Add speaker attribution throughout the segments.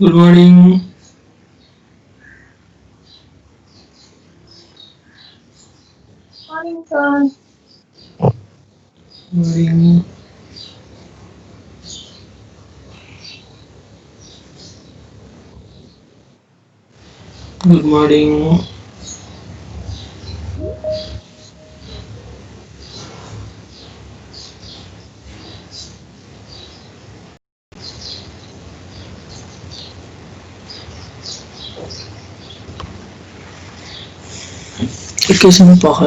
Speaker 1: Good morning.
Speaker 2: Morning, sir.
Speaker 1: Morning. Good morning. एकैछिन पख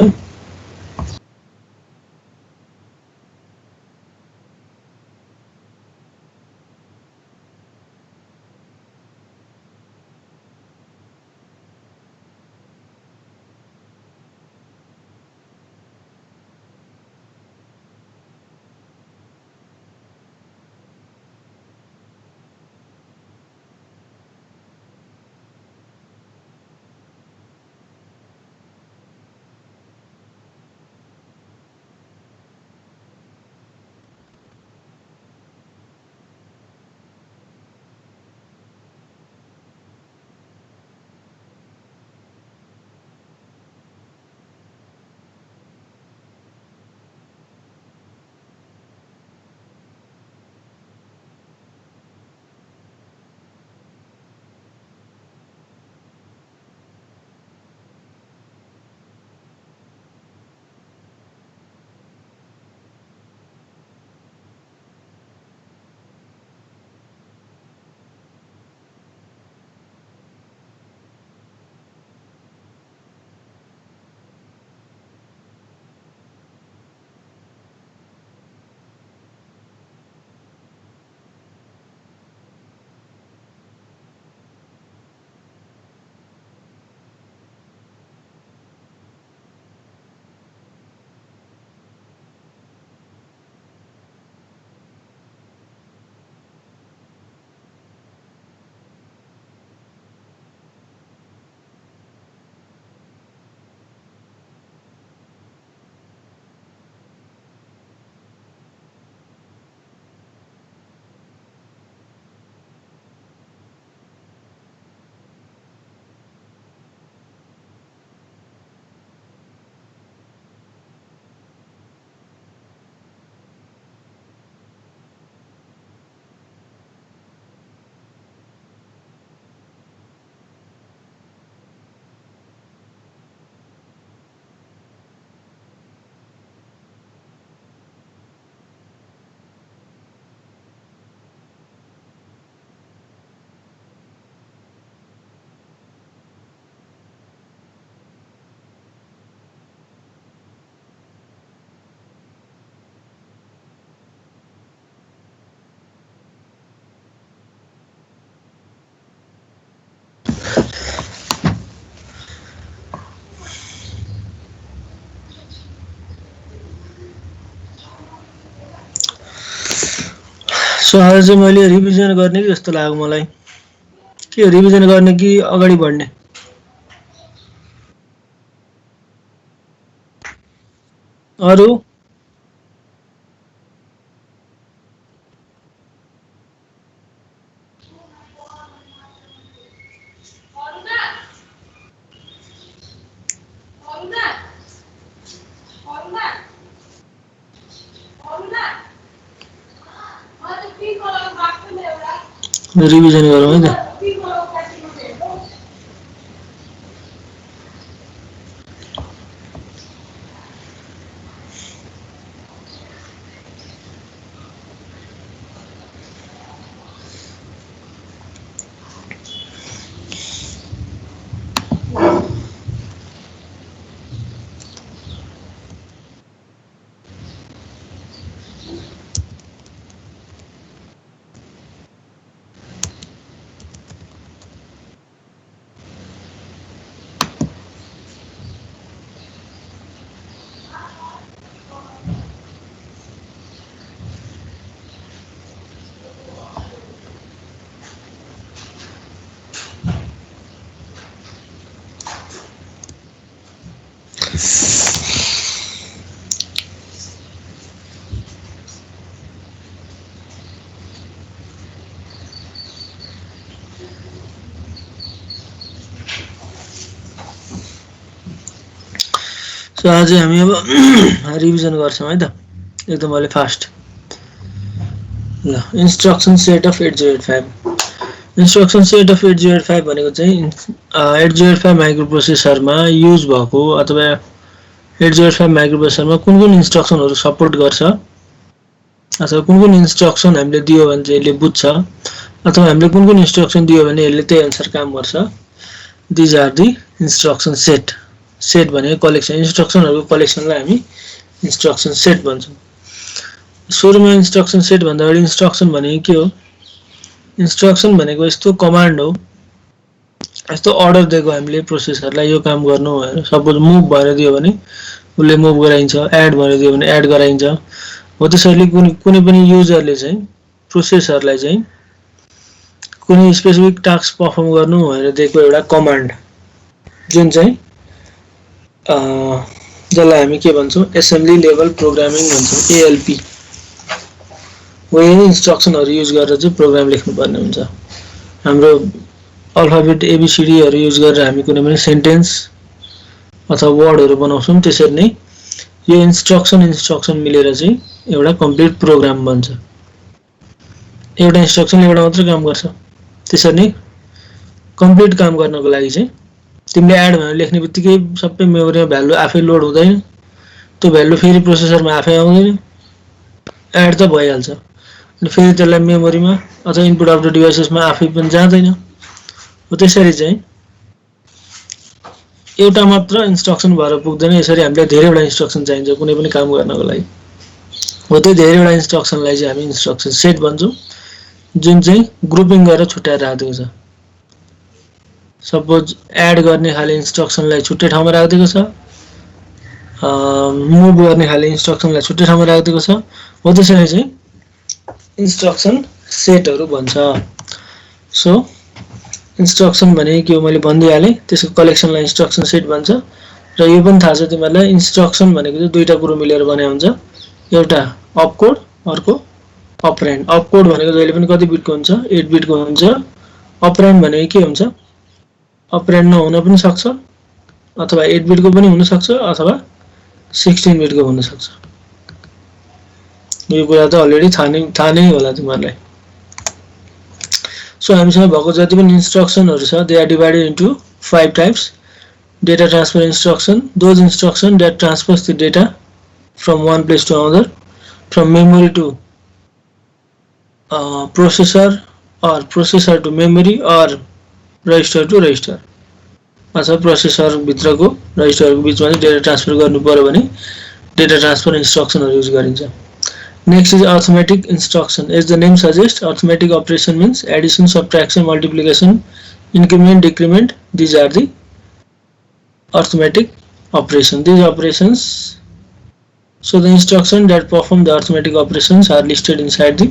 Speaker 1: so आज चाहिँ मैले रिभिजन गर्ने कि जस्तो लाग्यो मलाई के रिभिजन गर्ने कि अगाडि बढ्ने अरू रिभिजन गरौँ है त सो आज हामी अब रिभिजन गर्छौं है त एकदम अलि फास्ट ल instruction set of 8085 instruction set of 8085 भनेको चाहिँ 8085 माइक्रो प्रोसेसरमा युज भएको अथवा 8085 माइक्रो प्रोसेसरमा कुन कुन इन्स्ट्रक्सनहरु सपोर्ट गर्छ अथवा कुन कुन इन्स्ट्रक्सन हामीले दियो भने चाहिँ यसले बुझ्छ अथवा हामीले कुन कुन इन्स्ट्रक्सन दियो भने यसले त्यही अनुसार काम गर्छ these are the instruction set set भनेको कलेक्सन इन्स्ट्रक्सनहरुको कलेक्सनलाई हामी इन्स्ट्रक्सन सेट भन्छौं सुरुमा इन्स्ट्रक्सन सेट भन्दा अगाडि इन्स्ट्रक्सन भनेको के हो इन्स्ट्रक्सन भनेको यस्तो कमान्ड हो यस्तो अर्डर दिएको हामीले प्रोसेसरलाई यो काम गर्नु भनेर सपोज मुभ भनेर दियो भने उले मुभ गराइन्छ एड भनेर दियो भने एड गराइन्छ हो त्यसैले कुनै पनि युजरले चाहिँ प्रोसेसरलाई चाहिँ कुनै स्पेसिफिक टास्क परफर्म गर्नु भनेर दिएको एउटा कमान्ड जुन चाहिँ जसलाई हामी के भन्छौं एसेम्बली लेभल प्रोग्रामिङ भन्छौं एएलपी हो यो इन्स्ट्रक्सनहरु युज गरेर चाहिँ प्रोग्राम लेख्नु पर्ने हुन्छ हाम्रो अल्फाबेट एबीसीडी हरु युज गरेर हामी कुनै पनि सेन्टेन्स अथवा वर्डहरु बनाउँछौं त्यसरी नै यो इन्स्ट्रक्सन मिलेर चाहिँ एउटा कम्प्लिट प्रोग्राम बन्छ एउटा इन्स्ट्रक्सनले एउटा मात्र काम गर्छ त्यसरी नै कम्प्लिट काम गर्नको लागि चाहिँ तिमीले एड भनेर लेख्नेबित्तिकै सबै मेमोरीमा भ्यालु आफै लोड हुँदैन त्यो भ्यालु फेरि प्रोसेसरमा आफै आउँदैन एड त भइहाल्छ अनि फेरि त्यसलाई मेमोरीमा अथवा इनपुट अफ द डिभाइसेसमा आफै पनि जाँदैन हो त्यसरी चाहिँ एउटा मात्र इन्स्ट्रक्सन भएर पुग्दैन यसरी हामीले धेरैवटा इन्स्ट्रक्सन चाहिन्छ कुनै पनि काम गर्नको लागि हो त्यो धेरैवटा इन्स्ट्रक्सनलाई चाहिँ हामी इन्स्ट्रक्सन सेट भन्छौं जुन चाहिँ ग्रुपिङ गरेर छुट्याएर राखिएको छ सपोज एड गर्ने खाले इन्स्ट्रक्सनलाई छुट्टै ठाउँमा राखिएको छ मुभ गर्ने खाले इन्स्ट्रक्सनलाई छुट्टै ठाउँमा राखिएको छ हो त्यसैले चाहिँ इन्स्ट्रक्सन सेटहरु भन्छ सो इन्स्ट्रक्सन भने के हो मैले भन्दिहाले त्यसको कलेक्सनलाई इन्स्ट्रक्सन सेट भन्छ र यो पनि थाहा छ तिमीहरुलाई इन्स्ट्रक्सन भनेको चाहिँ दुईटा कुरो मिलेर बने हुन्छ एउटा अपकोड अर्को अपरेन्ड अपकोड भनेको जहिले पनि कति बिटको हुन्छ 8 बिटको हुन्छ अपरेन्ड भनेको के हुन्छ अपरेन्ड नहुन पनि सक्छ अथवा 8 बिटको पनि हुन सक्छ अथवा 16 बिटको हुन सक्छ यो कुरा त अलरेडी थाहा नै होला तिमीहरुलाई सो हामीसँग भएको जति पनि इन्स्ट्रक्सनहरु छ they are divided into 5 types data transfer instruction those instructions that transfers the data from one place to another from memory to processor or processor to memory or register to register अथवा processor भित्रको रजिस्टरको बीचमा data transfer गर्नु पर्यो भने डेटा ट्रान्सफर इन्स्ट्रक्सनहरु युज गरिन्छ next is arithmetic instruction as the name suggest arithmetic operation means addition subtraction multiplication increment decrement this are the arithmetic operation these operations so the instruction that perform the arithmetic operations are listed inside the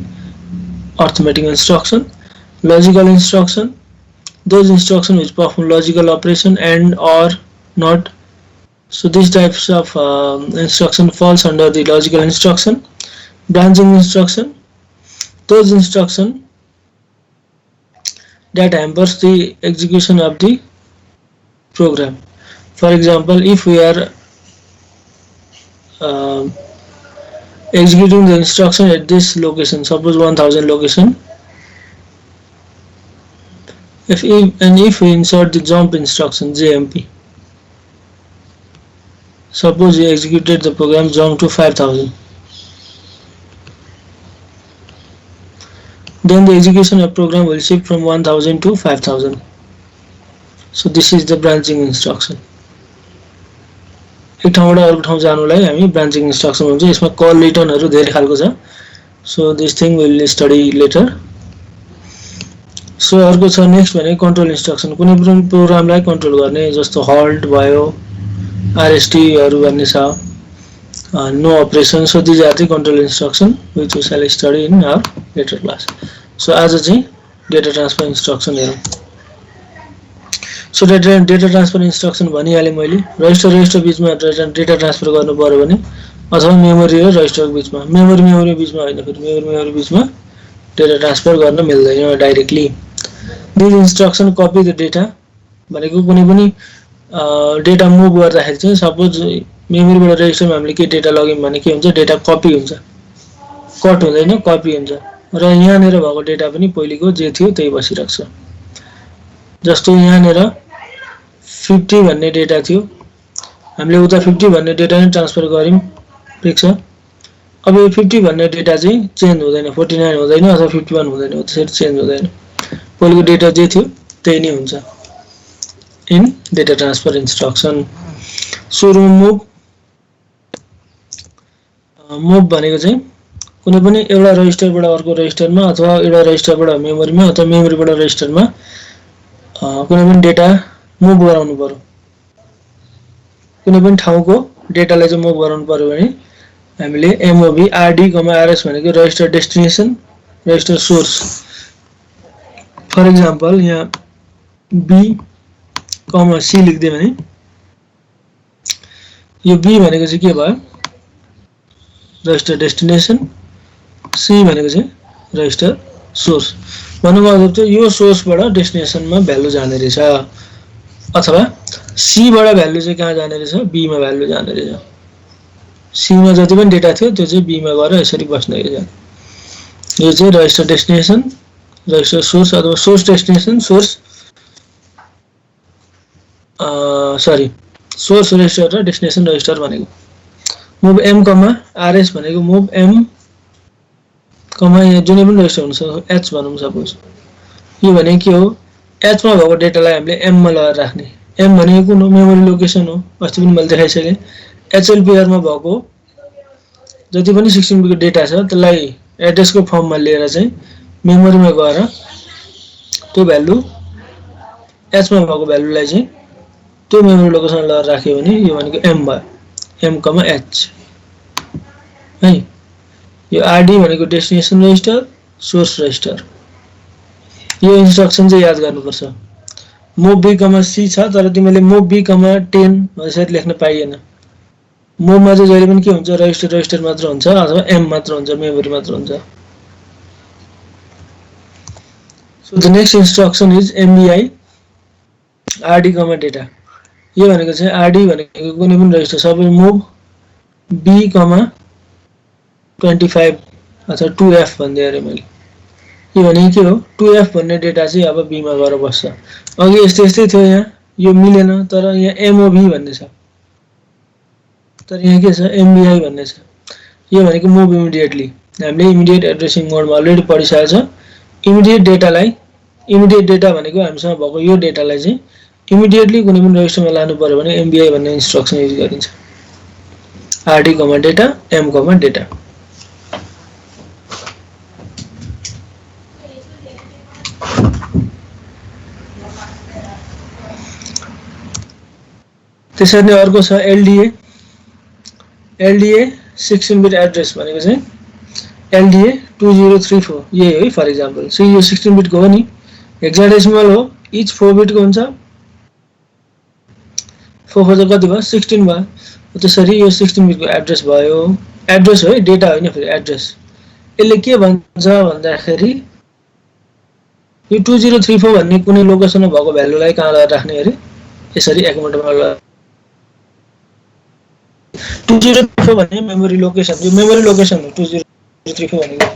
Speaker 1: arithmetic instruction logical instruction those instructions which perform logical operation and or not so these types of instruction falls under the logical instruction branching instruction those instruction that hampers the execution of the program. For example, if we are executing the instruction at this location, suppose 1000 location, if we insert the jump instruction JMP, suppose we executed the program jump to 5000, then the execution of program will shift from 1000 to 5000. So this is the branching instruction. एक ठाउँबाट अर्को ठाउँ जानुलाई हामी ब्रान्चिङ instruction भन्छ यसमा call रिटर्नहरु धेरै खालको छ so this thing will study letter so अर्को छ नेक्स्ट भने कन्ट्रोल इन्स्ट्रक्सन कुनै पनि प्रोग्रामलाई कन्ट्रोल गर्ने जस्तो हल्ट भयो आरएसटी हरु भन्ने छ no operation so this are the control instruction which we shall study in our later class so आज चाहिँ डेटा ट्रान्सफर इन्स्ट्रक्सन हेरौं सो डेटा ट्रान्सफर इन्स्ट्रक्सन भनिहाले मैले रजिस्टर बीचमा डेटा ट्रान्सफर गर्नु पर्यो भने अथवा मेमोरी र रजिस्टरको बीचमा मेमोरी बीचमा हैन फेरि मेमोरी बीचमा डेटा ट्रान्सफर गर्न मिल्दैन directly this instruction copy the data भनेको कुनै पनि डेटा मुभ गर्दाखेरि चाहिँ सपोज मेमोरीबाट रेजिस्टरमा हामीले के डेटा लग्यौँ भने के हुन्छ, डेटा कपी हुन्छ, कट हुँदैन, कपी हुन्छ। र यहाँनिर भएको डेटा पनि पहिलेको जे थियो त्यही बसिरहेको छ। जस्तो यहाँनिर 50 भन्ने डेटा थियो, हामीले उता 50 भन्ने डेटा नै ट्रान्सफर गर्यौँ, ठिक छ। अब यो 50 भन्ने डेटा चाहिँ चेन्ज हुँदैन, 49 हुँदैन अथवा 51 हुँदैन, त्यसरी चेन्ज हुँदैन। पहिलेको डेटा जे थियो त्यही नै हुन्छ इन डेटा ट्रान्सफर इन्स्ट्रक्सन। सुरुमा मुभ भनेको चाहिँ कुनै पनि एउटा रजिस्टरबाट अर्को रजिस्टरमा अथवा एउटा रजिस्टरबाट मेमोरीमा अथवा मेमोरीबाट रजिस्टरमा कुनै पनि डेटा मुभ गराउनु पर्यो। कुनै पनि ठाउँको डेटालाई चाहिँ मुभ गराउनु पर्यो भने हामीले एमओभी आरडी आरएस भनेको register destination, register source. For example यहाँ बी सी लेख्दियो भने यो बी भनेको चाहिँ के भयो, रजिस्टर डेस्टिनेसन, सी भनेको चाहिँ रजिस्टर सोर्स। भन्नुको मतलब चाहिँ यो सोर्सबाट डेस्टिनेसनमा भ्यालु जाने रहेछ, अथवा सीबाट भ्यालु चाहिँ कहाँ जाने रहेछ, बीमा भ्यालु जाने रहेछ। सीमा जति पनि डेटा थियो त्यो चाहिँ बीमा गएर यसरी बस्ने रहेछ। यो चाहिँ रजिस्टर डेस्टिनेसन, रजिस्टर सोर्स अथवा source destination, source source register र डेस्टिनेसन रजिस्टर भनेको। मुभ एम आरएस भनेको मुभ एम यहाँ जुनै पनि रजिस्टर हुनसक्छ, एच भनौँ सपोज। यो भनेको के हो, एचमा भएको डेटालाई हामीले एममा लगाएर राख्ने। एम भनेको कुन हो, मेमोरी लोकेसन हो, अस्ति पनि मैले देखाइसकेँ। एचएलपीआरमा भएको जति पनि 16 बिटको डेटा छ त्यसलाई एड्रेसको फर्ममा लिएर चाहिँ मेमोरीमा गएर त्यो भ्यालु एचमा भएको भ्यालुलाई चाहिँ त्यो मेमोरी लोकेसनमा लगाएर राख्यो भने यो भनेको एम भयो, एम एच है। यो आरडी भनेको डेस्टिनेसन रजिस्टर, सोर्स रजिस्टर। यो इन्स्ट्रक्सन चाहिँ याद गर्नुपर्छ। मुभ बी सी छ तर तिमीले मुभ बी 10 यसरी लेख्न पाइएन। मुभमा चाहिँ जहिले पनि के हुन्छ, रजिस्टर मात्र हुन्छ अथवा एम मात्र हुन्छ, मेमोरी मात्र हुन्छ। So the next instruction is MBI RD data. यो भनेको चाहिँ आरडी भनेको कुनै पनि रजिस्टर सबै मुभ बी 25 अथवा 2F भनिदिएँ अरे मैले। यो भनेको के हो, 2F भन्ने डेटा चाहिँ अब बीमा गएर बस्छ। अघि यस्तै थियो, यहाँ यो मिलेन, तर यहाँ एमओभी भन्ने छ, तर यहाँ के छ, एमबीआई भन्ने छ। यो भनेको मुभ इमिडिएटली। हामीले इमिडिएट एड्रेसिङ मोडमा अलरेडी पढिसकेको छ। इमिडिएट डेटा भनेको हामीसँग भएको यो डेटालाई चाहिँ इमिडिएटली कुनै पनि रजिस्टरमा लानु पर्यो भने एमबीआई भन्ने इन्स्ट्रक्सन युज गरिन्छ। RD data, M data. त्यसरी नै अर्को छ एलडीए। 16 बिट एड्रेस भनेको चाहिँ एलडीए 2034 यही हो है। फर इक्जाम्पल यो 16 बिटको हो नि, हेक्साडेसिमल हो, इच 4 बिटको हुन्छ। 4 4 कति भयो, 16 भयो। त्यसरी यो 16 बिटको एड्रेस भयो। एड्रेस हो है, डेटा होइन फेरि एड्रेस। यसले के भन्छ भन्दाखेरि यो 2034 भन्ने कुनै लोकेसनमा भएको भ्यालुलाई कहाँ लगाएर राख्ने अरे, यसरी एकुमुलेटरमा लगाएर। 2034 भन्ने मेमोरी लोकेसन, यो मेमोरी लोकेसन हो। 2034 भनेको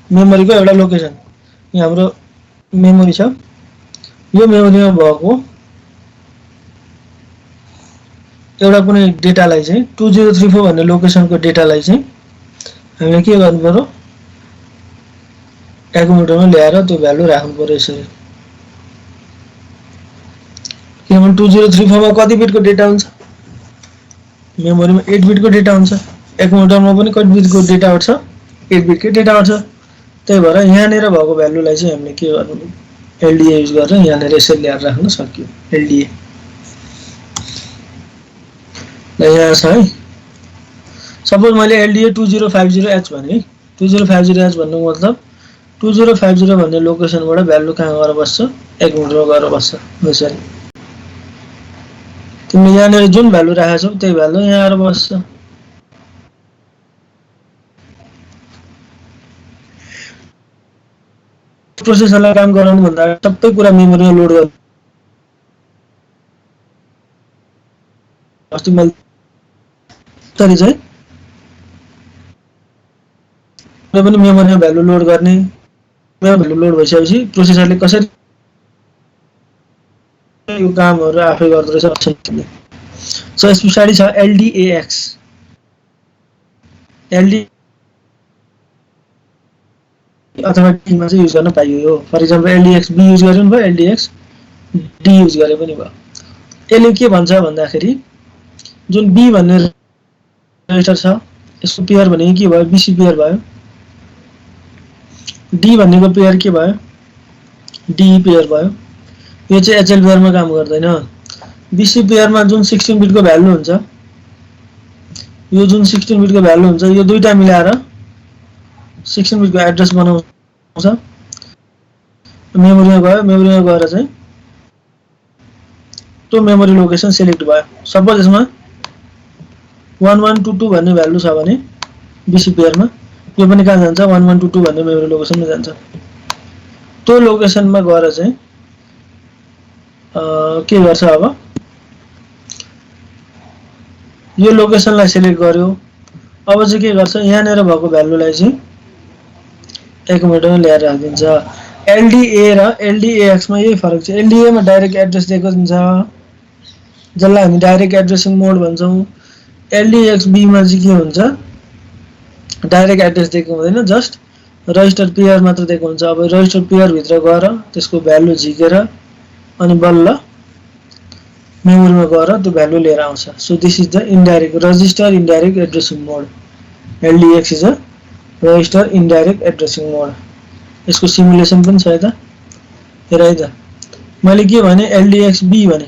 Speaker 1: मेमोरीको एउटा लोकेसन। यहाँ हाम्रो मेमोरी छ, यो मेमोरीमा भएको एउटा कुनै डेटालाई चाहिँ 2034 भन्ने लोकेसनको डेटालाई चाहिँ हामीले के गर्नु पर्यो, एकुमुलेटरमा ल्याएर त्यो भ्यालु राख्नु पर्यो यसरी। किनभने 2034 मा कति बिटको डेटा हुन्छ, मेमोरीमा 8 बिटको डेटा हुन्छ, एकुमुलेटरमा पनि कति बिटको डेटा आउँछ, 8 बिटकै डेटा आउँछ। त्यही भएर यहाँनिर भएको भ्यालुलाई चाहिँ हामीले के गर्नु, एलडीए युज गरेर यहाँनिर यसरी ल्याएर राख्न सक्यो। एलडीए ल यहाँ छ है। सपोज मैले एलडीए 2050H भने है, 2050H भन्नुको मतलब 2050 भन्ने लोकेसनबाट भ्यालु कहाँ गएर बस्छ, एकुमुलेटरमा गएर बस्छ। यसरी तिमीले यहाँनिर जुन भ्यालु राखेको छौ त्यही भ्यालु यहाँ आएर बस्छ। प्रोसेसरलाई काम गराउनु भन्दा सबै कुरा मेमोरीमा लोड गर्नु। अस्ति मैले त्यसरी चाहिँ कुनै पनि मेमोरीमा भ्यालु लोड गर्ने, भ्यालु लोड भइसकेपछि प्रोसेसरले कसरी यो कामहरु आफै गर्दो रहेछ अक्षरले। सो यस पछाडि छ LDAX। LD अथवा D मा चाहिँ युज गर्न पाइयो। For example LDAX B use गर्यो भने भयो, LDAX D युज गरे पनि भयो। यसले के भन्छ भन्दाखेरि जुन B भन्ने रजिस्टर छ यसको पेयर भनेको के भयो, BC पेयर भयो। D भन्नेको पेयर के भयो, DE पेयर भयो। यो चाहिँ HL पेयरमा काम गर्दैन। BC पेयरमा जुन 16 बिटको भ्यालु हुन्छ, यो जुन 16 बिटको भ्यालु हुन्छ यो दुईटा मिलाएर 16 बिटको एड्रेस बनाउँछ। मेमोरीमा गयो, मेमोरीमा गएर चाहिँ त्यो मेमोरी लोकेसन सिलेक्ट भयो। सपोज यसमा 1122 भन्ने भ्यालु छ भने BC पेयरमा यो पनि कहाँ जान्छ, 1122 भन्ने मेमोरी लोकेसनमा जान्छ। त्यो लोकेसनमा गएर चाहिँ के गर्छ, अब यो लोकेसनलाई सिलेक्ट गर्यो। अब चाहिँ के गर्छ, यहाँनेर भएको भ्यालुलाई चाहिँ एक मिनेटमा ल्याएर राखिदिन्छ। LDA र LDAX मा यही फरक छ। LDA मा डाइरेक्ट एड्रेस दिएको हुन्छ, जसलाई हामी डाइरेक्ट एड्रेसिङ मोड भन्छौँ। LDAX B मा चाहिँ के हुन्छ, डाइरेक्ट एड्रेस दिएको हुँदैन, जस्ट रजिस्टर पेयर मात्र दिएको हुन्छ। अब रजिस्टर पेयर भित्र गएर त्यसको भ्यालु झिकेर अनि बल्ल मेमोरीमा गएर त्यो भ्यालु लिएर आउँछ। So this is the indirect register indirect addressing mode. LDAX is a register indirect addressing mode. यसको सिमुलेसन पनि छ यता हेर है त। मैले के भने LDAX B भने,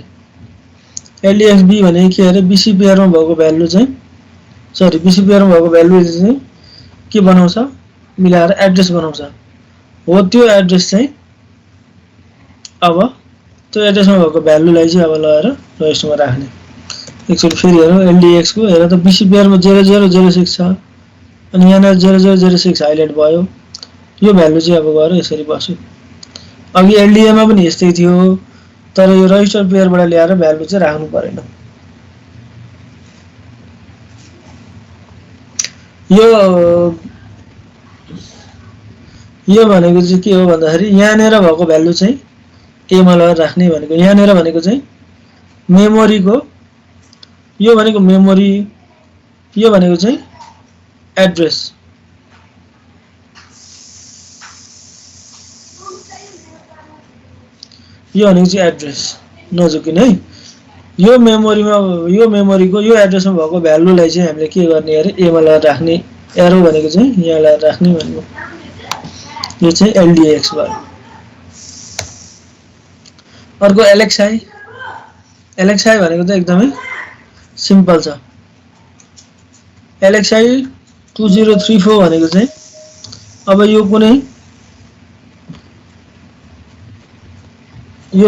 Speaker 1: LDAX B भने के अरे BC पेयरमा भएको भ्यालु चाहिँ BC पेयरमा भएको भ्यालु चाहिँ के बनाउँछ, मिलाएर एड्रेस बनाउँछ। हो त्यो एड्रेस चाहिँ अब त्यो एड्रेसमा भएको भ्यालुलाई चाहिँ अब लगाएर रजिस्टरमा राख्ने। एकचोटि फेरि हेरौँ LDAX को। हेर त BC पेयरमा 0006 छ अनि यहाँ 0006 हाइलाइट भयो। यो भ्यालु चाहिँ अब गएर यसरी बस्यो। अघि LDA मा पनि यस्तै थियो, तर यो रजिस्टर पेयरबाट ल्याएर भ्यालु चाहिँ राख्नु परेन। यो भनेको चाहिँ के हो भन्दाखेरि यहाँनेर भएको भ्यालु चाहिँ A मा लगाएर राख्ने भनेको। यहाँनेर भनेको चाहिँ मेमोरीको, यो भनेको मेमोरी, यो भनेको चाहिँ एड्रेस। यो भनेको चाहिँ एड्रेस नजुकिन है। यो मेमोरीमा, यो मेमोरीको यो एड्रेसमा भएको भ्यालुलाई चाहिँ हामीले के गर्ने अरे A मा लगाएर राख्ने। एरो भनेको चाहिँ यहाँ लगाएर राख्ने भनेको। यो चाहिँ LDAX भयो। अर्को LXI। LXI भनेको चाहिँ एकदमै सिम्पल छ। LXI 2034 भनेको चाहिँ अब यो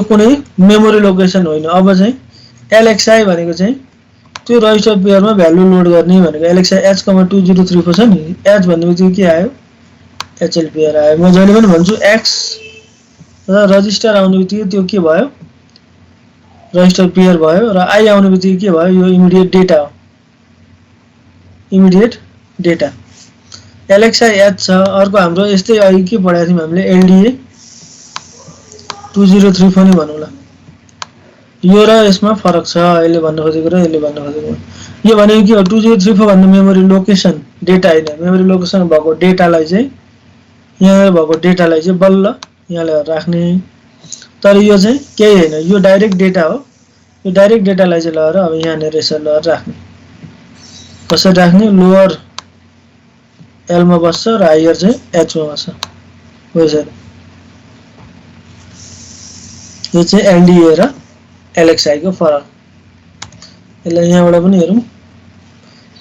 Speaker 1: कुनै मेमोरी लोकेसन होइन। अब चाहिँ LXI भनेको चाहिँ त्यो रजिस्टर पेयरमा भ्यालु लोड गर्ने भनेको। LXI H, 2034 छ नि। H भन्ने बित्तिकै के आयो, HL पेयर आयो। म जहिले पनि भन्छु X र रजिस्टर आउने बित्तिकै त्यो के भयो, रजिस्टर पेयर भयो। र I आउने बित्तिकै के भयो, यो इमिडिएट डेटा हो, इमिडिएट डेटा। LXI H छ। अर्को हाम्रो यस्तै अघि के पढाएको थियौँ हामीले, LDA 2034 नै भनौँ ल। यो र यसमा फरक छ, यसले भन्न खोजेको र यसले भन्न खोजेको। यो भनेको के हो, 2034 भन्ने मेमोरी लोकेसन डेटा होइन। मेमोरी लोकेसन भएको डेटालाई चाहिँ यहाँ भएको डेटालाई चाहिँ बल्ल यहाँ ल्याएर राख्ने। तर यो चाहिँ केही होइन, यो डाइरेक्ट डेटा हो। यो डाइरेक्ट डेटालाई चाहिँ लगाएर अब यहाँनिर यसरी लगाएर राख्ने। कसरी राख्ने, लोअर L मा बस्छ र हायर चाहिँ H मा बस्छ। हो यसरी। यो चाहिँ LDA र LXI को फरक। यसलाई यहाँबाट पनि हेरौँ।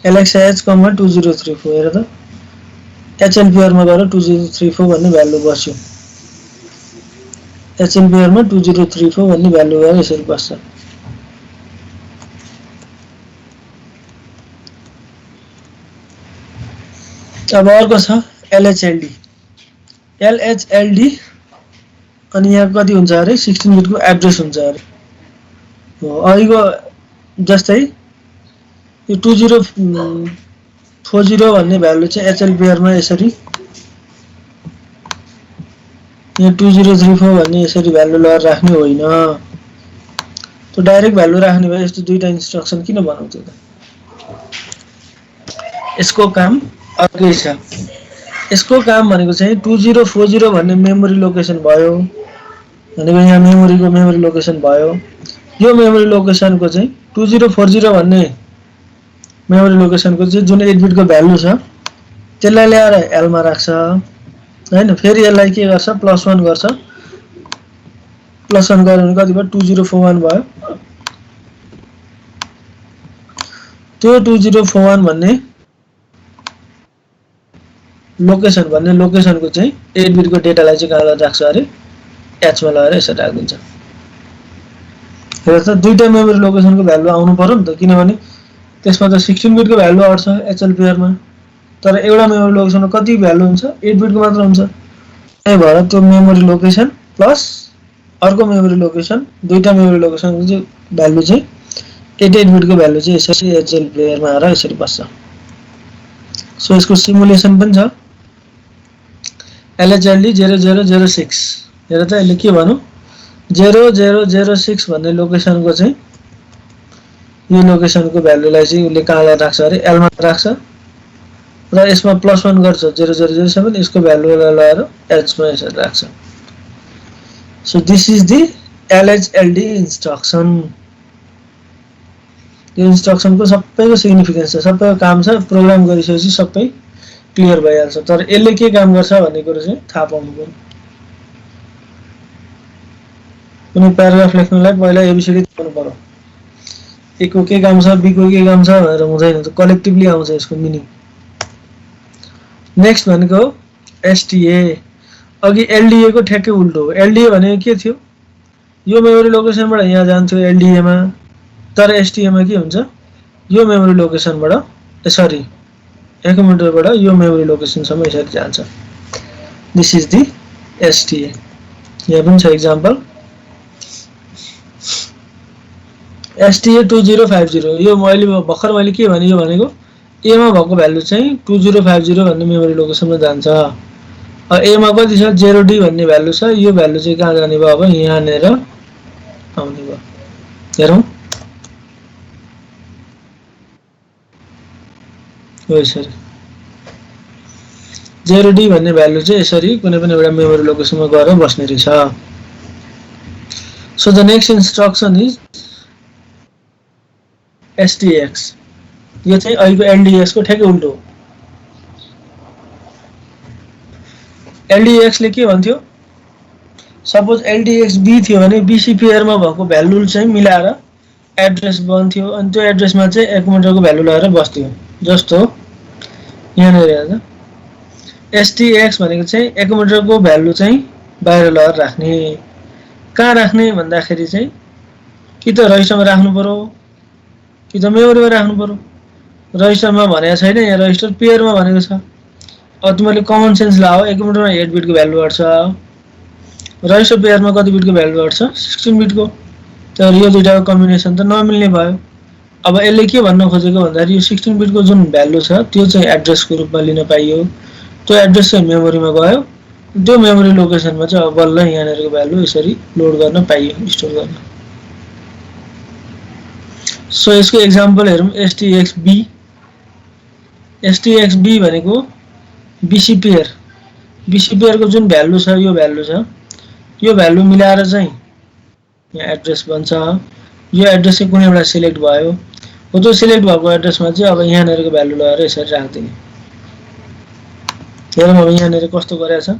Speaker 1: LXI H, 2034 हेर त। HL पेयरमा गएर 2034 भन्ने भ्यालु बस्यो। HL पेयरमा 2034 भन्ने भ्यालु गएर यसरी बस्छ। अब अर्को छ LHLD। LHLD अनि यहाँ कति हुन्छ अरे, 16 बिटको एड्रेस हुन्छ अरे। हो अघिको जस्तै यो 2040 भन्ने भ्यालु चाहिँ एचएल पेयरमा यसरी, यहाँ 2034 भन्ने यसरी भ्यालु लगाएर राख्ने होइन। त्यो डाइरेक्ट भ्यालु राख्ने भए यस्तो दुईटा इन्स्ट्रक्सन किन बनाउँथ्यो त? यसको काम अर्कै छ। यसको काम भनेको चाहिँ 2040 भन्ने मेमोरी लोकेसन भयो भनेको यहाँ मेमोरी लोकेसन भयो। यो मेमोरी लोकेसनको चाहिँ 2040 भन्ने मेमोरी लोकेसनको चाहिँ जुन 8 बिटको भ्यालु छ त्यसलाई ल्याएर एलमा राख्छ हैन। फेरि यसलाई के गर्छ, +1 गर्छ। +1 गर्यो भने कति भयो, 2041 भयो। त्यो 2041 भन्ने लोकेसनको चाहिँ 8 बिटको डेटालाई चाहिँ कहाँ राख्छ अरे, एचमा लगाएर यसरी राखिदिन्छ। हेर त दुईटा मेमोरी लोकेसनको भ्यालु आउनु पर्यो नि त, किनभने त्यसमा त 16 बिटको भ्यालु आउँछ एचएल पेयरमा, तर एउटा मेमोरी लोकेसनमा कति भ्यालु हुन्छ, 8 बिटको मात्र हुन्छ। त्यही भएर त्यो मेमोरी लोकेसन प्लस अर्को मेमोरी लोकेसन, दुईटा मेमोरी लोकेसनको चाहिँ भ्यालु चाहिँ 8 बिटको भ्यालु चाहिँ यसरी एचएल पेयरमा आएर यसरी बस्छ। सो यसको सिमुलेसन पनि छ, LHLD 0006। हेर त यसले के भन्नु, 0006 भन्ने लोकेसनको चाहिँ यो लोकेसनको भ्यालुलाई चाहिँ उसले कहाँ राख्छ अरे, एलमा राख्छ र यसमा +1 गर्छ 0007, यसको भ्यालुलाई लगाएर एचमा यसरी राख्छ। So this is the LHLD instruction. यो इन्स्ट्रक्सनको सबैको सिग्निफिकेन्स छ, सबैको काम छ, प्रोग्राम गरिसकेपछि सबै क्लियर भइहाल्छ। तर यसले के काम गर्छ भन्ने कुरा चाहिँ थाहा पाउनु पर्यो। कुनै प्याराग्राफ लेख्नलाई पहिला एबीसीडी थाहा हुनु पर्यो, ए को के काम छ, बी को के काम छ भनेर हुँदैन, त कलेक्टिभली आउँछ यसको मिनिङ। नेक्स्ट भनेको एसटीए। अघि एलडीए को ठ्याक्कै उल्टो हो। एलडीए भनेको के थियो, यो मेमोरी लोकेसनबाट यहाँ जान्थ्यो एलडीए मा, तर एसटीए मा के हुन्छ, यो मेमोरी लोकेसनबाट सरी एक्युमुलेटरबाट यो मेमोरी लोकेसनसम्म यसरी जान्छ। This is the STA. यहाँ पनि छ एक्जाम्पल, एसटीए 2050। यो मैले भर्खर मैले के भने, यो भनेको ए मा भएको भ्यालु चाहिँ 2050 भन्ने मेमोरी लोकेसनमा जान्छ। ए मा कति छ, 0D भन्ने भ्यालु छ, यो भ्यालु चाहिँ कहाँ जाने भयो, अब यहाँनेर आउने भयो। हेरौँ यसरी 0D भन्ने भ्यालु चाहिँ यसरी कुनै पनि एउटा मेमोरी लोकेसनमा गएर बस्ने रहेछ। So the next instruction is STX। यो चाहिँ अहिलेको LDX को ठ्याक्कै उल्टो हो। LDX ले के भन्थ्यो, सपोज LDX B थियो भने BC पेयरमा भएको भ्यालु चाहिँ मिलाएर एड्रेस बन्थ्यो, अनि त्यो एड्रेसमा चाहिँ एक्युमुलेटरको भ्यालु लगाएर बस्थ्यो। जस्तो यहाँनिर हेर्दा STX भनेको चाहिँ एक्युमुलेटरको भ्यालु चाहिँ बाहिर लगाएर राख्ने। कहाँ राख्ने भन्दाखेरि चाहिँ कि त रजिस्टरमा राख्नु पर्यो कि त मेमोरीमा राख्नु पर्यो। रजिस्टरमा भनेको छैन, यहाँ रजिस्टर पेयरमा भनेको छ। अब तिमीले कमन सेन्स लाओ, एक्युमुलेटरमा 8 बिटको भ्यालु आउँछ, रजिस्टर पेयरमा कति बिटको भ्यालु आउँछ, 16 बिटको। तर यो दुईटाको कम्बिनेसन त नमिल्ने भयो। अब यसले के भन्न खोजेको भन्दाखेरि यो 16 बिटको जुन भ्यालु छ त्यो चाहिँ एड्रेसको रूपमा लिन पाइयो, त्यो एड्रेस चाहिँ मेमोरीमा गयो, त्यो मेमोरी लोकेसनमा चाहिँ अब बल्ल यहाँनिरको भ्यालु यसरी लोड गर्न पाइयो, स्टोर गर्न। सो यसको एक्जाम्पल हेरौँ, STXB। STXB भनेको BC पेयर, BC पेयर को जुन भ्यालु छ यो भ्यालु छ, यो भ्यालु मिलाएर चाहिँ यहाँ एड्रेस बन्छ। यो एड्रेस चाहिँ कुनै एउटा सिलेक्ट भयो, हो त्यो सिलेक्ट भएको एड्रेसमा चाहिँ अब यहाँनिरको भ्यालु लगाएर यसरी राख्दिने। हेरौँ अब यहाँनिर कस्तो गरेको छ।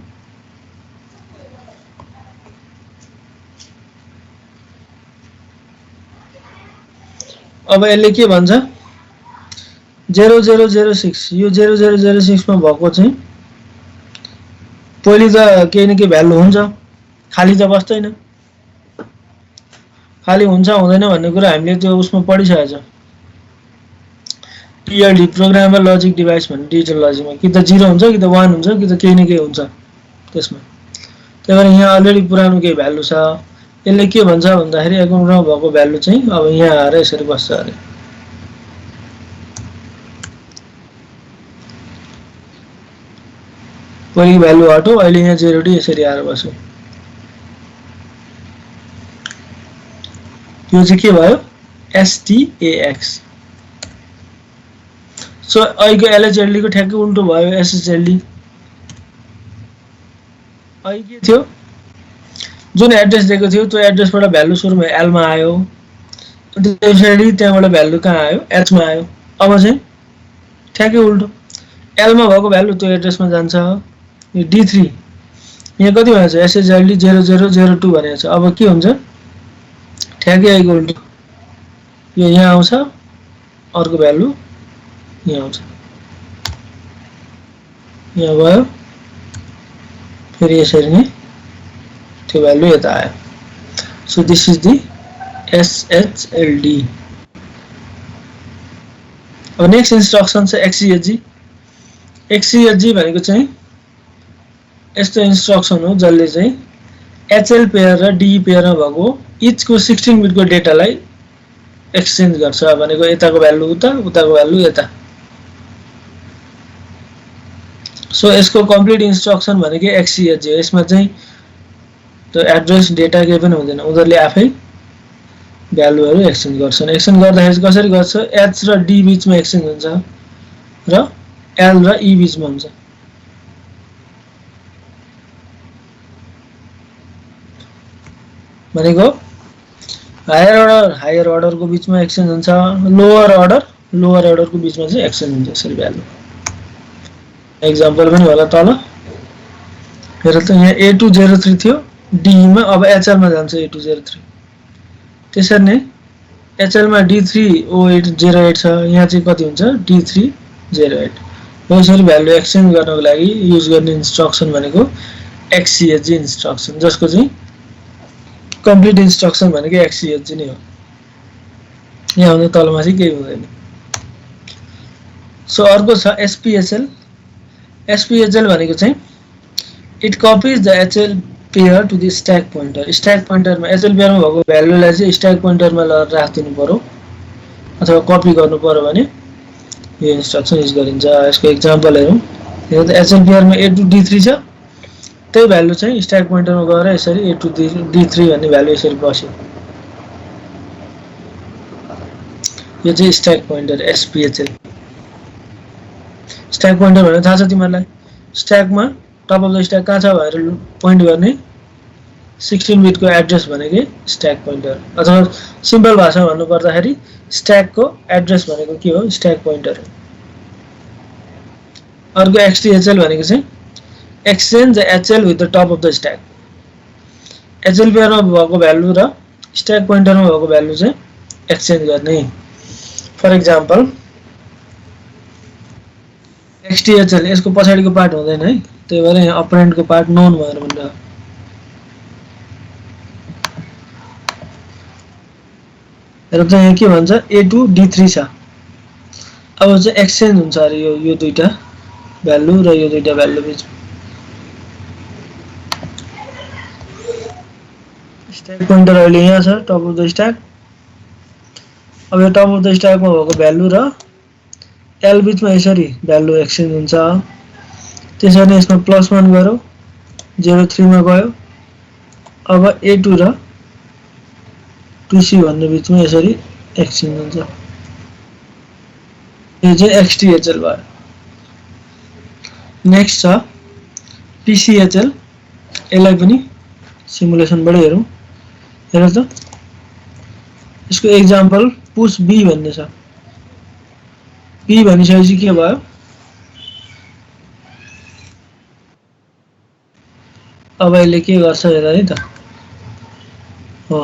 Speaker 1: अब यसले के भन्छ, 0006। यो 0006 मा भएको चाहिँ पहिले त केही न केही भ्यालु हुन्छ, खाली त बस्दैन। खाली हुन्छ हुँदैन भन्ने कुरा हामीले त्यो उसमा पढिसकेको छ, PLD प्रोग्रामेबल लजिक डिभाइस भन्ने डिजिटल लजिकमा। कि त 0 हुन्छ कि त 1 हुन्छ कि त केही न केही हुन्छ त्यसमा। त्यही भएर यहाँ अलरेडी पुरानो केही भ्यालु छ। यसले के भन्छ भन्दाखेरि एक्युमुलेटरमा भएको भ्यालु चाहिँ अब यहाँ आएर यसरी बस्छ अरे। पहिलो भ्यालु हट्यो अहिले यहाँ 0 डी यसरी आएर बस्यो यो चाहिँ के भयो STAX सो अहिलेको LHLD को ठ्याक्कै उल्टो भयो SHLD अहिले के थियो जुन एड्रेस दिएको थियो त्यो एड्रेसबाट भ्यालु सुरुमा L मा आयो त्यसैले त्यहाँबाट भ्यालु कहाँ आयो H मा आयो अब चाहिँ ठ्याक्कै उल्टो L मा भएको भ्यालु त्यो एड्रेसमा जान्छ यो D3 यहाँ कति भएछ SHLD 0002 भनेको छ अब के हुन्छ ठ्याक्कै आएको उल्टो यो यहाँ आउँछ अर्को भ्यालु यहाँ आउँछ यहाँ भयो फेरि यसरी नै त्यो भ्यालु यता आयो so this is the SHLD अब नेक्स्ट इन्स्ट्रक्सन छ XCHG भनेको चाहिँ यस्तो इन्स्ट्रक्सन हो जसले चाहिँ HL पेयर र DE पेयरमा भएको इच को 16 बिट को डेटालाई एक्सचेन्ज गर्छ भनेको यताको भ्यालु उता उताको भ्यालु यता सो यसको कम्प्लिट इन्स्ट्रक्सन भनेको XCHG हो यसमा चाहिँ त्यो एड्रेस डेटा केही पनि हुँदैन उनीहरुले आफै भ्यालुहरु एक्सचेन्ज गर्छन् एक्सचेन्ज गर्दाखेरि कसरी गर्छ H र D बीचमा एक्सचेन्ज हुन्छ र L र E बीचमा हुन्छ भनेको हायर अर्डर को बीचमा एक्सचेन्ज हुन्छ लोअर अर्डर को बीचमा चाहिँ एक्सचेन्ज हुन्छ यसरी भ्यालु एक्जाम्पल पनि होला तल हेर त यहाँ A203 थियो D मा अब HL मा जान्छ A203 त्यसरी नै HL मा D30808 छ यहाँ चाहिँ कति हुन्छ D308 यसरी भ्यालु एक्सचेन्ज गर्नको लागि युज गर्ने इन्स्ट्रक्सन भनेको XCHG इन्स्ट्रक्सन जसको चाहिँ कम्प्लिट इन्स्ट्रक्सन भनेको XCHG नै हो यहाँ हुने तलमा चाहिँ केही हुँदैन सो अर्को छ SPHL भनेको चाहिँ it copies the HL pair to the stack पोइन्टरमा HL पेयरमा भएको भ्यालुलाई चाहिँ स्ट्याक पोइन्टरमा राख्दिनु पर्यो अथवा कपी गर्नु पर्यो भने यो इन्स्ट्रक्सन युज गरिन्छ यसको एक्जाम्पल हेरौँ यो त HL पेयरमा A2D3 छ त्यही भ्यालु चाहिँ स्ट्याक पोइन्टरमा गएर यसरी A2D3 भन्ने भ्यालु यसरी बस्यो यो चाहिँ stack pointer SPHL stack pointer भनेको थाहा छ तिमीहरुलाई स्ट्याकमा टप अफ द स्ट्याक कहाँ छ भनेर पोइन्ट गर्ने 16 बिट को एड्रेस भनेकै स्ट्याक पोइन्टर अथवा सिम्पल भाषामा भन्नु पर्दाखेरि स्ट्याक को एड्रेस भनेको के हो स्ट्याक पोइन्टर अर्को XTHL भनेको चाहिँ exchange HL with the top of the stack HL पेयरमा भएको भ्यालु र स्ट्याक पोइन्टरमा भएको भ्यालु चाहिँ एक्सचेन्ज गर्ने फर एक्जाम्पल XTHL यसको पछाडीको पार्ट हुँदैन है त्यही भएर यहाँ अपरेन्ड को पार्ट नोन भनेर भन्छ र चाहिँ यहाँ के भन्छ A2D3 छ अब चाहिँ एक्सचेन्ज हुन्छ अरे यो दुईटा भ्यालु र यो दुईटा भ्यालु बीचमा स्ट्याक पोइन्टर अहिले यहाँ छ टप अफ द स्ट्याक अब यो टप अफ द स्ट्याकमा भएको भ्यालु र L बीचमा यसरी भ्यालु एक्सचेन्ज हुन्छ त्यसरी नै यसमा +1 गरौ 03 मा गयो अब A2 र 2C भन्ने बीचमा यसरी एक्सचेन्ज हुन्छ यो चाहिँ XTHL भयो नेक्स्ट छ PCHL यसलाई पनि सिमुलेसनबाट हेरौँ हेर त यसको एक्जाम्पल पुश B भन्ने छ P भनिसकेपछि के भयो अब यसले के गर्छ हेर है त हो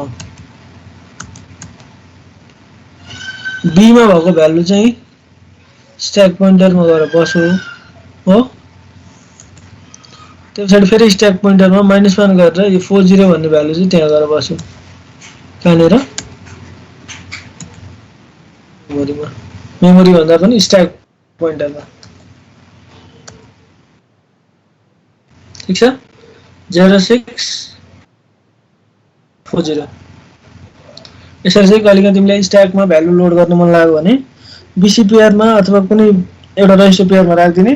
Speaker 1: B मा भएको भ्यालु चाहिँ स्ट्याक पोइन्टरमा गएर बस्यो हो त्यसपछि फेरि स्ट्याक पोइन्टरमा -1 गरेर यो 40 भन्ने भ्यालु चाहिँ त्यहाँ गएर बस्यो कहाँनेर मेमोरी भन्दा पनि स्ट्याक पोइन्टरमा ठीक छ 0640 यसरी चाहिँ कहिलेकाहीँ तिमीलाई स्ट्याकमा भ्यालु लोड गर्न मन लाग्यो भने BC पेयरमा अथवा कुनै एउटा रजिस्टर पेयरमा राख्दिने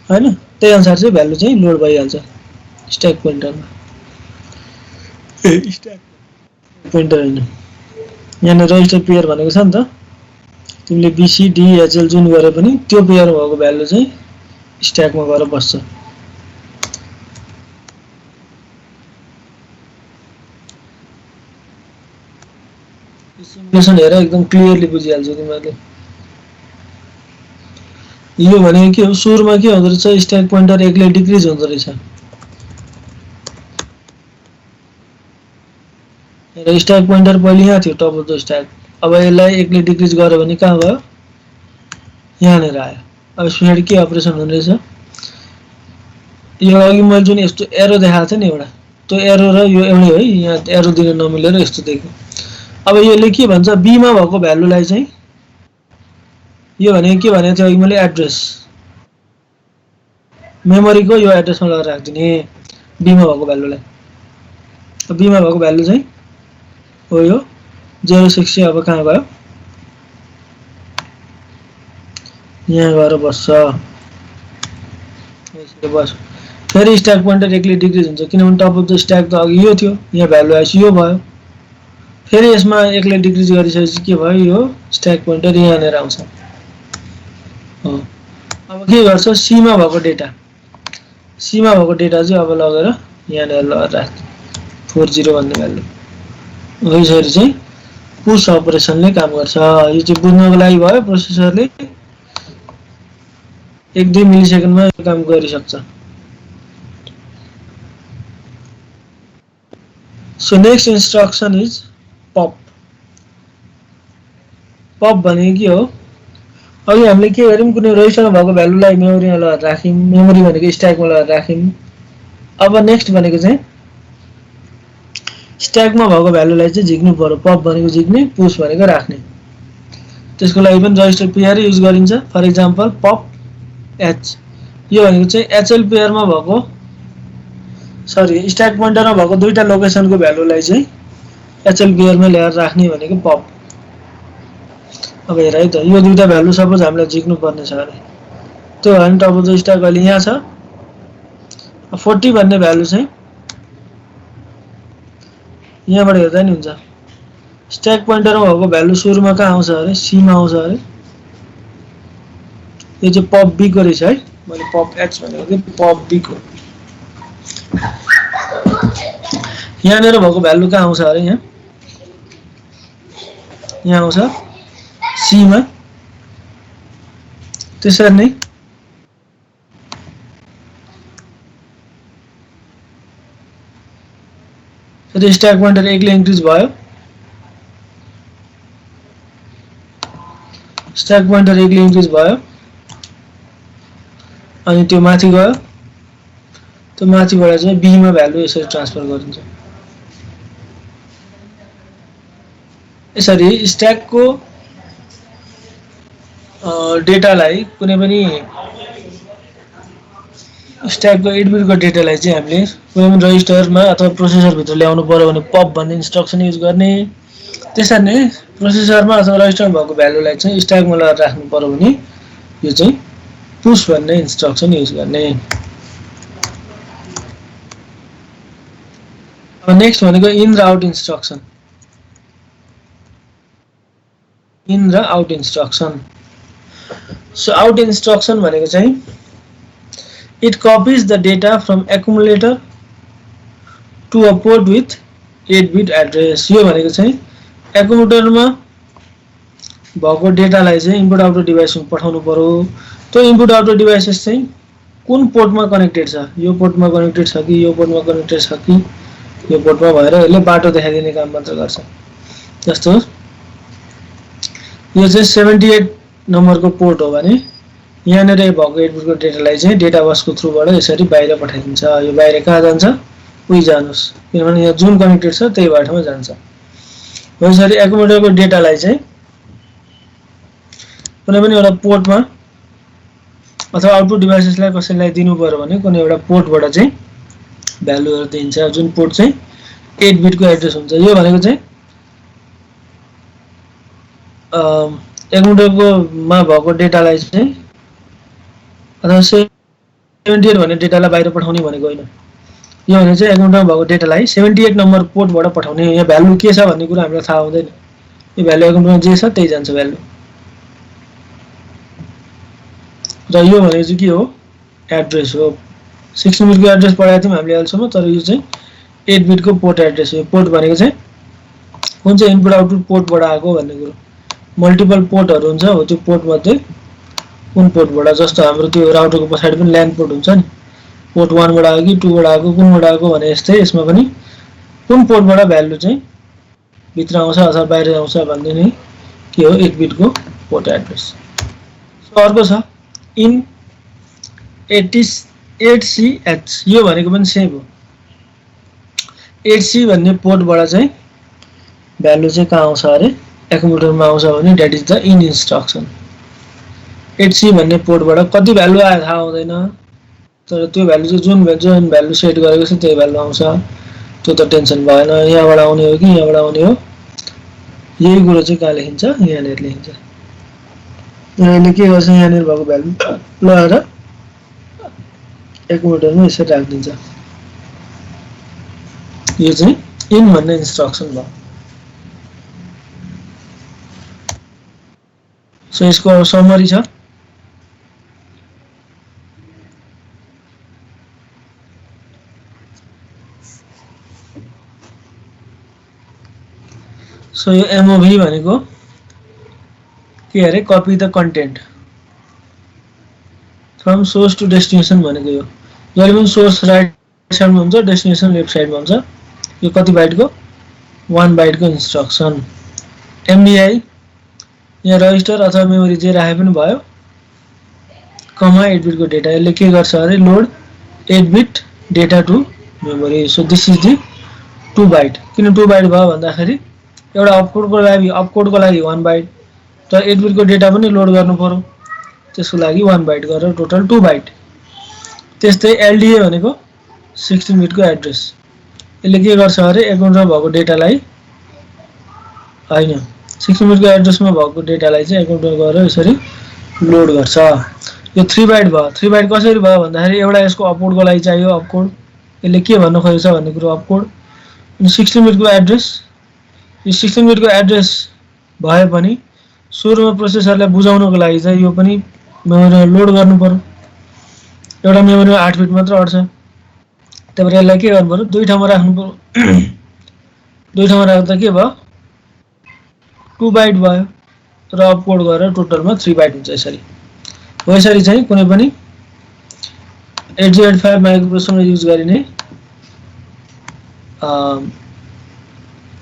Speaker 1: हैन, त्यही अनुसार चाहिँ भ्यालु चाहिँ लोड भइहाल्छ स्ट्याक पोइन्टरमा। स्ट्याक पोइन्टर हैन, यहाँ रजिस्टर पेयर भनेको छ नि त, तिमीले बीसी डी एचएल जुन गरे पनि त्यो पेयर भएको भ्यालु चाहिँ स्ट्याकमा गएर बस्छ। सिमुलेसन हेर एकदम क्लियरली बुझिहाल्छौ तिमीहरूले। यो भनेको के हो, सुरुमा के हुँदो रहेछ, स्ट्याक पोइन्टर एक्लै डिक्रिज हुँदो रहेछ। र स्ट्याक पोइन्टर पहिले यहाँ थियो टप अफ द स्ट्याक, अब यसलाई एक्लै डिक्रिज गर्यो भने कहाँ गयो, यहाँनिर आयो। अब पछाडि के अपरेसन हुने रहेछ, यो अघि मैले जुन यस्तो एरो देखाएको थिएँ नि एउटा, त्यो एरो र यो एउटै है, यहाँ एरो दिन नमिलेर यस्तो देख्यो। अब यसले के भन्छ, बीमा भएको भ्यालुलाई चाहिँ, यो भनेको के भनेको थियो अघि मैले, एड्रेस मेमोरीको यो एड्रेसमा लगेर राखिदिने बीमा भएको भ्यालुलाई। बीमा भएको भ्यालु चाहिँ हो यो 060, अब कहाँ गयो, यहाँ गएर बस्छ। बस फेरि स्ट्याक पोइन्टर एक्लै डिक्रिज हुन्छ, किनभने टप अफ द स्ट्याक त अघि यो थियो, यहाँ भ्यालु आएपछि यो भयो, फेरि यसमा एक्लै डिक्रिज गरिसकेपछि के भयो, यो स्ट्याक पोइन्टर यहाँनिर आउँछ। अब के गर्छ, सीमा भएको डेटा चाहिँ अब लगेर यहाँनिर लगेर राख्छ 40 भन्ने भ्यालु। हो यसरी चाहिँ पुश अपरेसनले काम गर्छ। यो चाहिँ बुझ्नको लागि भयो, प्रोसेसरले 1-2 मिलिसेकेन्डमा यो काम गरिसक्छ। So next instruction is pop. Pop भनेको के हो, अघि हामीले के गर्यौं, कुनै रजिस्टरमा भएको भ्यालुलाई मेमोरीमा लगाएर राख्यौं, मेमोरी भनेको स्ट्याकमा लगाएर राख्यौं। अब नेक्स्ट भनेको चाहिँ स्ट्याकमा भएको भ्यालुलाई चाहिँ झिक्नु पर्यो, पप भनेको झिक्ने, पुश भनेको राख्ने। त्यसको लागि पनि रजिस्टर पेयर युज गरिन्छ। फर एक्जाम्पल पप एच, यो भनेको चाहिँ एचएल पेयरमा भएको, सरी स्ट्याक पोइन्टरमा भएको दुईटा लोकेसनको भ्यालुलाई चाहिँ एचएल पेयरमा ल्याएर राख्ने भनेको पप। अब हेर है त, यो दुईटा भ्यालु सपोज हामीलाई झिक्नु पर्ने छ अरे, त्यो भने टप अफ द स्ट्याक अहिले यहाँ छ, 40 भन्ने भ्यालु चाहिँ यहाँबाट हेर्दा नि हुन्छ। स्ट्याक पोइन्टरमा भएको भ्यालु सुरुमा कहाँ आउँछ अरे, सीमा आउँछ अरे, यो चाहिँ पप बी को रहेछ है, मैले पप एच भनेको थिएँ, पप बी को। यहाँनिर भएको भ्यालु कहाँ आउँछ अरे, यहाँ आउँछ सीमा। त्यसरी नै स्ट्याक पोइन्टर एक्लै इन्क्रिज भयो, स्ट्याक पोइन्टर एक्लै इन्क्रिज भयो, अनि त्यो माथि गयो, त्यो माथिबाट चाहिँ बीमा भ्यालु यसरी ट्रान्सफर गरिन्छ। यसरी स्ट्याकको डेटालाई, कुनै पनि स्ट्याकको 8 बिटको डेटालाई चाहिँ हामीले कुनै पनि रजिस्टरमा अथवा प्रोसेसरभित्र ल्याउनु पर्यो भने पप भन्ने इन्स्ट्रक्सन युज गर्ने। त्यसरी नै प्रोसेसरमा अथवा रजिस्टरमा भएको भ्यालुलाई चाहिँ स्ट्याकमा लगाएर राख्नु पर्यो भने यो चाहिँ पुश भन्ने इन्स्ट्रक्सन युज गर्ने। अब नेक्स्ट भनेको इन र आउट इन्स्ट्रक्सन। इन र out instruction. So out instruction भनेको चाहिँ it copies the data from accumulator to a port with 8-bit address। यो भनेको चाहिँ एक्युमुलेटरमा भएको डेटालाई चाहिँ इनपुट आउटपुट डिभाइसमा पठाउनु पर्यो। त्यो इनपुट आउटपुट डिभाइसेस चाहिँ कुन पोर्टमा कनेक्टेड छ, यो पोर्टमा कनेक्टेड छ कि यो पोर्टमा कनेक्टेड छ कि यो पोर्टमा भएर यसले बाटो देखाइदिने काम मात्र गर्छ। जस्तो यो चाहिँ 78 नम्बरको पोर्ट हो भने यहाँनिर भएको 8 बिटको डेटालाई चाहिँ डेटा बसको थ्रुबाट यसरी बाहिर पठाइदिन्छ। यो बाहिर कहाँ जान्छ, उही जानुस्, किनभने यहाँ जुन कनेक्टेड छ त्यही बाटोमा जान्छ। हो यसरी एक्युमुलेटरको डेटालाई चाहिँ कुनै पनि एउटा पोर्टमा अथवा आउटपुट डिभाइसेसलाई कसैलाई दिनु पर्यो भने कुनै एउटा पोर्टबाट चाहिँ भ्यालुहरु दिन्छ, जुन पोर्ट चाहिँ 8 बिटको एड्रेस हुन्छ। यो भनेको चाहिँ एक्युमुलेटरको मा भएको डेटालाई चाहिँ अथवा 78 भन्ने डेटालाई बाहिर पठाउने भनेको होइन। यो भने चाहिँ एकाउन्टमा भएको डेटालाई 78 नम्बर पोर्टबाट पठाउने। यहाँ भ्यालु के छ भन्ने कुरा हामीलाई थाहा हुँदैन। यो भ्यालु एकाउन्टमा जे छ त्यही जान्छ भ्यालु। र यो भनेको चाहिँ के हो? एड्रेस हो। 16 बिटको एड्रेस पढाएको थियौँ हामीले अहिलेसम्म, तर यो चाहिँ 8 बिटको पोर्ट एड्रेस हो। पोर्ट भनेको चाहिँ कुन चाहिँ इनपुट आउटपुट पोर्टबाट आएको भन्ने कुरो। मल्टिपल पोर्टहरू हुन्छ, हो त्यो पोर्ट मध्ये कुन पोर्टबाट, जस्तो हाम्रो त्यो राउटरको पछाडि पनि ल्यान पोर्ट हुन्छ नि, पोर्ट 1 बाट आयो कि 2 बाट आएको, कुनबाट आएको भने यस्तै यसमा पनि कुन पोर्टबाट भ्यालु चाहिँ भित्र आउँछ अथवा बाहिर आउँछ भन्ने नै के हो? 8 बिटको पोर्ट एड्रेस। अर्को छ इन 8CH, यो भनेको पनि सेम हो। 8C भन्ने पोर्टबाट चाहिँ भ्यालु चाहिँ कहाँ आउँछ अरे? एक्युमुलेटरमा आउँछ भने that is the in instruction. 8C भन्ने पोर्टबाट कति भ्यालु आयो थाहा हुँदैन, तर त्यो भ्यालु चाहिँ जुन भ्यालु सेट गरेको छ त्यही भ्यालु आउँछ। त्यो त टेन्सन भएन, यहाँबाट आउने हो कि यहाँबाट आउने हो, यही कुरो चाहिँ कहाँ लेखिन्छ? यहाँनिर लेखिन्छ। यसले के गर्छ? यहाँनिर भएको भ्यालु लगाएर एक्युमुलेटरमा यसरी राखिदिन्छ। यो चाहिँ इन भन्ने इन्स्ट्रक्सन भयो। सो यसको समरी छ। सो यो एमओभी भनेको के अरे? Copy the content from source to destination भनेको यो। जहिले पनि सोर्स राइट साइडमा हुन्छ, डेस्टिनेसन लेफ्ट साइडमा हुन्छ। यो कति बाइटको? 1 बाइटको इन्स्ट्रक्सन। एमबीआई यहाँ रजिस्टर अथवा मेमोरी जे राखे पनि भयो, कमा 8 बिटको डेटा। यसले के गर्छ अरे? Load 8 bit data to memory. So this is the 2 byte. किन 2 बाइट भयो भन्दाखेरि एउटा अपकोडको लागि 1 बाइट, तर 8 बिटको डेटा पनि लोड गर्नु पर्यो, त्यसको लागि 1 बाइट गरेर टोटल 2 बाइट। त्यस्तै एलडीए भनेको 16 बिटको एड्रेस। यसले के गर्छ अरे? एकाउन्टमा भएको डेटालाई हैन, 16 बिटको एड्रेसमा भएको डेटालाई चाहिँ एकाउन्टमा गएर यसरी लोड गर्छ। यो 3 बाइट भयो। 3 बाइट कसरी भयो भन्दाखेरि एउटा यसको अपकोडको लागि चाहियो अपकोड। यसले के भन्न खोजेछ भन्ने कुरो अपकोड। अनि 16 बिटको एड्रेस, यो 16 बिटको एड्रेस भए पनि सुरुमा प्रोसेसरलाई बुझाउनको लागि चाहिँ यो पनि मेमोरीमा लोड गर्नु पर्यो। एउटा मेमोरीमा 8 बिट मात्र अट्छ, त्यही भएर यसलाई के गर्नु पर्यो? 2 ठाउँमा राख्नु पर्यो। 2 ठाउँमा राख्दा के भयो? 2 बाइट भयो र अपकोड गरेर टोटलमा 3 बाइट हुन्छ। यसरी हो। यसरी चाहिँ कुनै पनि 8085 माइक्रोप्रोसेसरमा युज गरिने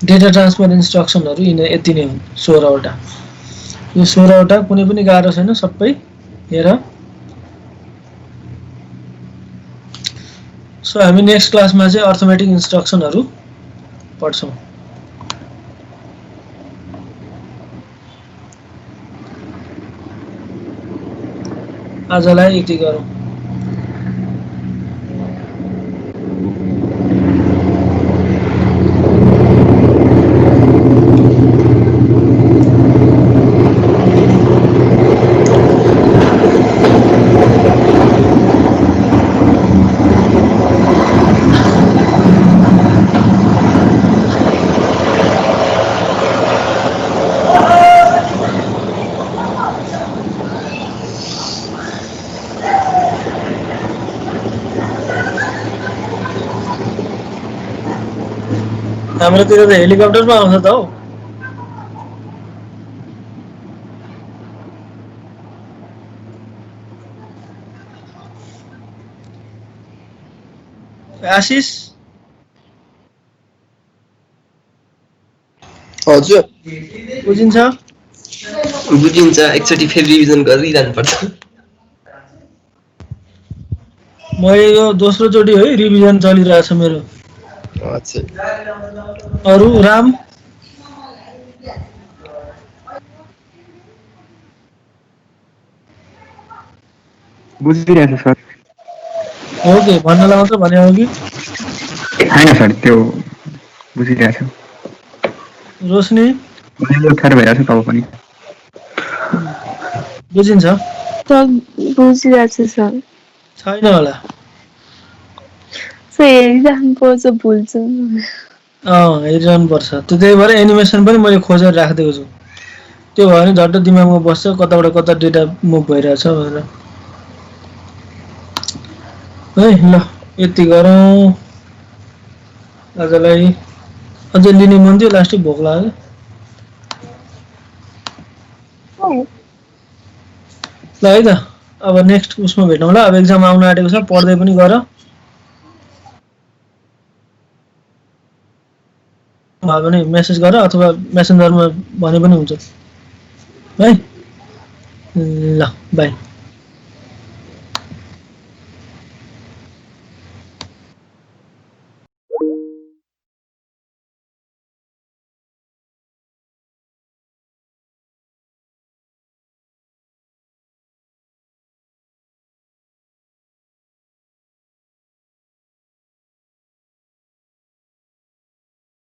Speaker 1: डेटा ट्रान्सफर इन्स्ट्रक्सनहरू यति नै हुन्, 16 वटा। यो 16 वटा कुनै पनि गाह्रो छैन, सबै हेर। सो हामी नेक्स्ट क्लासमा चाहिँ अर्थमेटिक इन्स्ट्रक्सनहरू पढ्छौँ। आजलाई यति गरौँ। हाम्रोतिर त हेलिकप्टरमा आउँछ त हौ। आशिष
Speaker 3: हजुर
Speaker 1: बुझिन्छ?
Speaker 3: बुझिन्छ। एकचोटि फेरि रिभिजन गरिरहनु पर्छ।
Speaker 1: मैले यो दोस्रो चोटि है रिभिजन चलिरहेछ मेरो।
Speaker 3: हजुर।
Speaker 1: अरु राम
Speaker 4: बुझिरहेको सर।
Speaker 1: हो कि भन्नलाई मात्र भने हो कि
Speaker 4: हैन सर, त्यो बुझिरहेको छु।
Speaker 1: रोशनी
Speaker 4: अप्ठ्यारो भइरहेको छ तब पनि
Speaker 1: बुझिन्छ?
Speaker 2: बुझिरहेको छु सर।
Speaker 1: छैन होला
Speaker 2: हेरिरहनुपर्छ भुल्छु
Speaker 1: हेरिरहनु पर्छ त्यो त्यही भएर एनिमेसन पनि मैले खोजेर राखिदिएको छु त्यो भयो भने झट्ट दिमागमा बस्छ कताबाट कता डेटा मुभ भइरहेछ भनेर है ल यति गरौँ आजलाई अझै लिने मन थियो लास्टै भोक लाग्यो ल है त अब नेक्स्ट उसमा भेटौँ ल अब एक्जाम आउन आँटेको छ पढ्दै पनि गर भयो भने मेसेज गर अथवा मेसेन्जरमा भने पनि हुन्छ है ल बाई